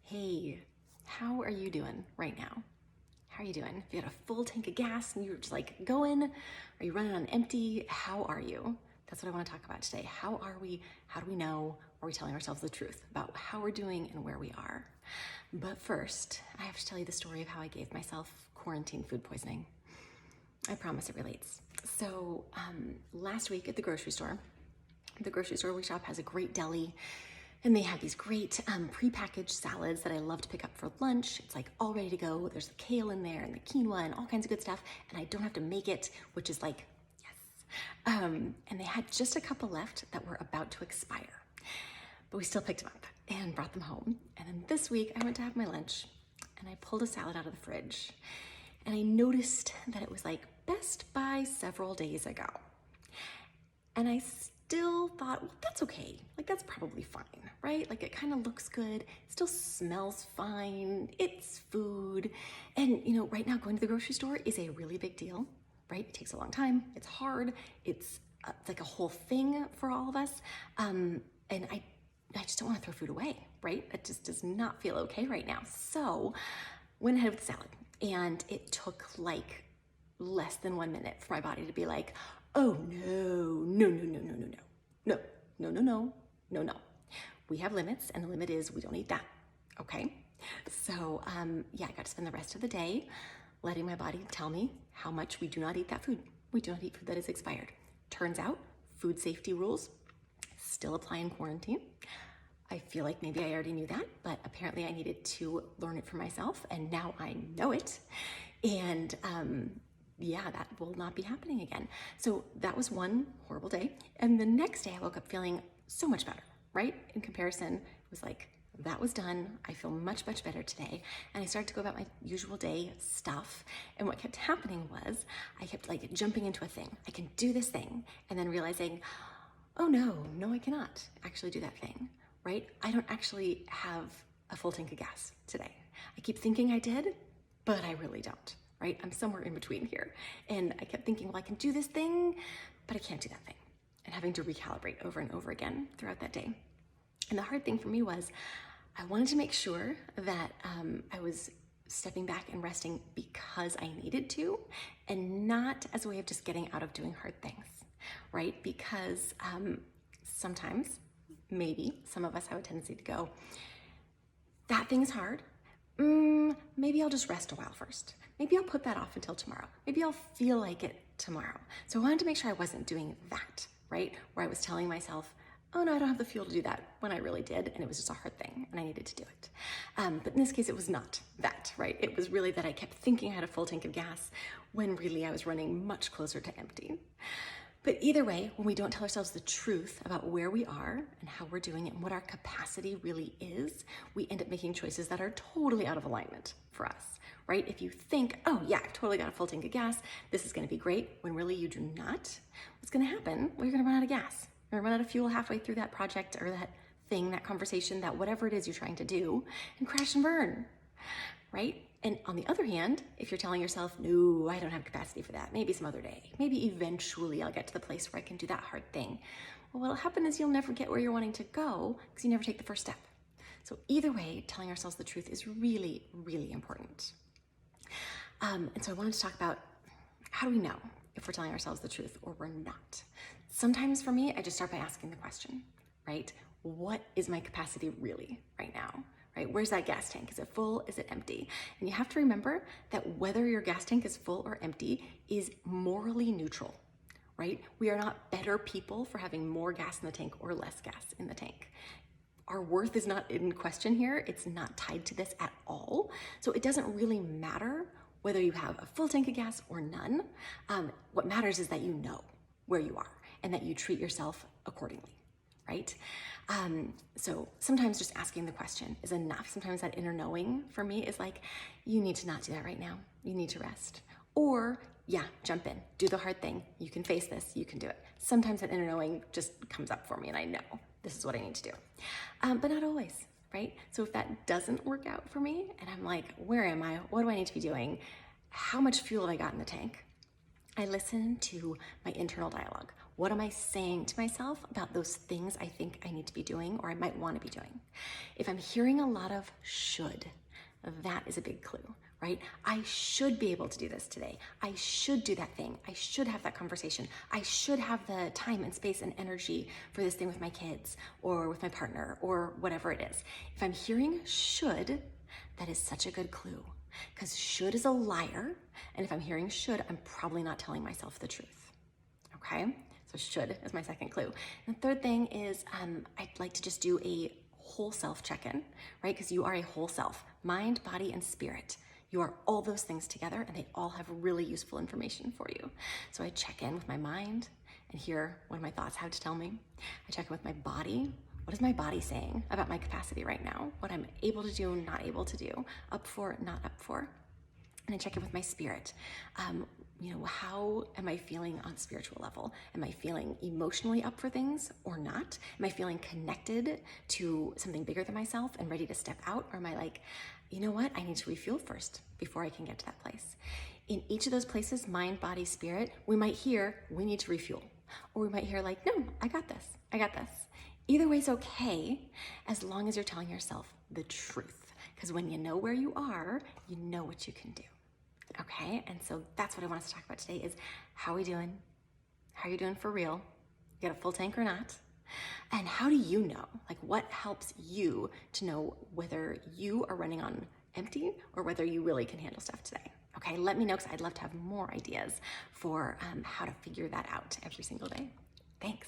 Hey, how are you doing right now? How are you doing? If you had a full tank of gas and you were just like going, are you running on empty? How are you? That's what I want to talk about today. How are we? How do we know? Are we telling ourselves the truth about how we're doing and where we are? But first, I have to tell you the story of how I gave myself quarantine food poisoning. I promise it relates. So last week at the grocery store we shop has a great deli, and they have these great prepackaged salads that I love to pick up for lunch. It's like all ready to go. There's the kale in there and the quinoa and all kinds of good stuff, and I don't have to make it, which is like, yes. And they had just a couple left that were about to expire, but we still picked them up and brought them home. And then this week I went to have my lunch and I pulled a salad out of the fridge, and I noticed that it was like Best By several days ago. And I still thought, well, that's okay. Like, that's probably fine, right? Like, it kind of looks good. It still smells fine. It's food. And, you know, right now going to the grocery store is a really big deal, right? It takes a long time. It's hard. It's like a whole thing for all of us. And I just don't want to throw food away, right? It just does not feel okay right now. So went ahead with the salad, and it took like less than 1 minute for my body to be like, oh no. We have limits, and the limit is we don't eat that, okay? So yeah, I got to spend the rest of the day letting my body tell me how much we do not eat that food. We do not eat food that is expired. Turns out food safety rules still apply in quarantine. I feel like maybe I already knew that, but apparently I needed to learn it for myself, and now I know it. And yeah, that will not be happening again. So that was one horrible day. And the next day I woke up feeling so much better, right? In comparison, it was like, that was done. I feel much better today. And I started to go about my usual day stuff. And what kept happening was I kept like jumping into a thing. I can do this thing. And then realizing, oh no, I cannot actually do that thing, right? I don't actually have a full tank of gas today. I keep thinking I did, but I really don't. Right? I'm somewhere in between here. And I kept thinking, well, I can do this thing, but I can't do that thing. And having to recalibrate over and over again throughout that day. And the hard thing for me was I wanted to make sure that I was stepping back and resting because I needed to, and not as a way of just getting out of doing hard things, right? Because sometimes, maybe some of us have a tendency to go, that thing is hard. Maybe I'll just rest a while first. Maybe I'll put that off until tomorrow. Maybe I'll feel like it tomorrow. So I wanted to make sure I wasn't doing that, right? Where I was telling myself, oh no, I don't have the fuel to do that, when I really did, and it was just a hard thing, and I needed to do it. But in this case, it was not that, right? It was really that I kept thinking I had a full tank of gas, when really I was running much closer to empty. But either way, when we don't tell ourselves the truth about where we are and how we're doing it and what our capacity really is, we end up making choices that are totally out of alignment for us, right? If you think, oh yeah, I've totally got a full tank of gas, this is gonna be great, when really you do not, what's gonna happen? Well, you're gonna run out of gas. You're gonna run out of fuel halfway through that project or that thing, that conversation, that whatever it is you're trying to do, and crash and burn, right? And on the other hand, if you're telling yourself, no, I don't have capacity for that, maybe some other day, maybe eventually I'll get to the place where I can do that hard thing. Well, what'll happen is you'll never get where you're wanting to go because you never take the first step. So either way, telling ourselves the truth is really important. And so I wanted to talk about, how do we know if we're telling ourselves the truth or we're not? Sometimes for me, I just start by asking the question, right? What is my capacity really right now? Right? Where's that gas tank? Is it full? Is it empty? And you have to remember that whether your gas tank is full or empty is morally neutral, right? We are not better people for having more gas in the tank or less gas in the tank. Our worth is not in question here. It's not tied to this at all. So it doesn't really matter whether you have a full tank of gas or none. What matters is that you know where you are and that you treat yourself accordingly, right? So sometimes just asking the question is enough. Sometimes that inner knowing for me is like, you need to not do that right now. You need to rest. Or yeah, jump in, do the hard thing. You can face this, you can do it. Sometimes that inner knowing just comes up for me and I know this is what I need to do. But not always, right? So if that doesn't work out for me and I'm like, where am I? What do I need to be doing? How much fuel have I got in the tank? I listen to my internal dialogue. What am I saying to myself about those things I think I need to be doing or I might want to be doing? If I'm hearing a lot of should, that is a big clue, right? I should be able to do this today. I should do that thing. I should have that conversation. I should have the time and space and energy for this thing with my kids or with my partner or whatever it is. If I'm hearing should, that is such a good clue, because should is a liar. And if I'm hearing should, I'm probably not telling myself the truth. Okay? So should is my second clue. And the third thing is I'd like to just do a whole self check-in, right? Because you are a whole self, mind, body, and spirit. You are all those things together, and they all have really useful information for you. So I check in with my mind and hear what my thoughts have to tell me. I check in with my body. What is my body saying about my capacity right now? What I'm able to do, not able to do, up for, not up for. And I check in with my spirit. How am I feeling on spiritual level? Am I feeling emotionally up for things or not? Am I feeling connected to something bigger than myself and ready to step out? Or am I like, you know what? I need to refuel first before I can get to that place. In each of those places, mind, body, spirit, we might hear, we need to refuel. Or we might hear like, no, I got this. I got this. Either way is okay, as long as you're telling yourself the truth. Because when you know where you are, you know what you can do. Okay, and so that's what I want us to talk about today is how are we doing? How are you doing for real? You got a full tank or not? And how do you know? Like, what helps you to know whether you are running on empty or whether you really can handle stuff today? Okay, let me know, because I'd love to have more ideas for how to figure that out every single day. Thanks.